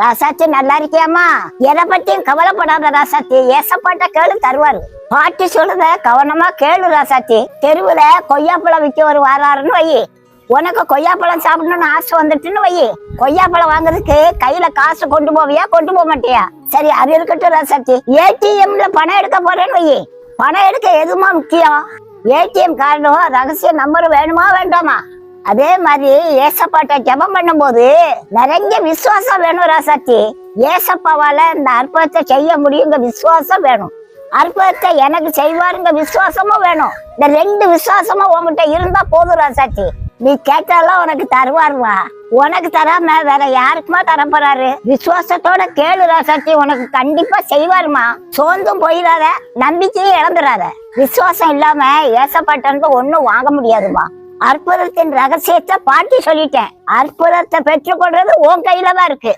ராசாத்தி நல்லா இருக்கியாமா? எதை பத்தியும் கவலைப்படாத ராசாத்தி, ஏசப்பாட்ட கேளு தருவாரு. பாட்டி சொல்லுத கவனமா கேளு ராசாத்தி. தெருவுல கொய்யாப்பழம் விற்க ஒரு வாராருன்னு வை. உனக்கு கொய்யாப்பழம் சாப்பிடணும்னு ஆசை வந்துட்டுன்னு வை. கொய்யாப்பழம் வாங்குறதுக்கு கையில காசு கொண்டு போவியா, கொண்டு போக மாட்டியா? சரி, அது இருக்கட்டும் ராசாத்தி. ஏடிஎம்ல பணம் எடுக்க போறேன்னு வை. பணம் எடுக்க எதுமா முக்கியம்? ஏடிஎம் கார்டும் ரகசிய நம்பரும் வேணுமா வேண்டாமா? அதே மாதிரி ஏசப்பாட்ட ஜெபம் பண்ணும் போது நிறைய விசுவாசம் வேணும் ராசாத்தி. ஏசப்பாவால இந்த அற்புதத்தை செய்ய முடியுங்க விசுவாசம் வேணும். அற்புதத்தை எனக்கு செய்வாருங்க விசுவாசமும் வேணும். இந்த ரெண்டு விசுவாசமும் உங்ககிட்ட இருந்தா போதும் ராசாத்தி. நீ கேட்டாலும் உனக்கு தருவாருவா. உனக்கு தராம வேற யாருக்குமா தரப்போறாரு? விசுவாசத்தோட கேளு ராசாத்தி, உனக்கு கண்டிப்பா செய்வாருமா. சோர்ந்தும் போயிடாத, நம்பிக்கையும் இழந்துடாத. விசுவாசம் இல்லாம ஏசப்பாட்ட ஒண்ணும் வாங்க முடியாதுமா. அற்புதத்தின் ரகசியத்தை பாட்டி சொல்லிட்டேன். அற்புதத்தை பெற்றுக்கொள்றது உன் கையில தான் இருக்கு.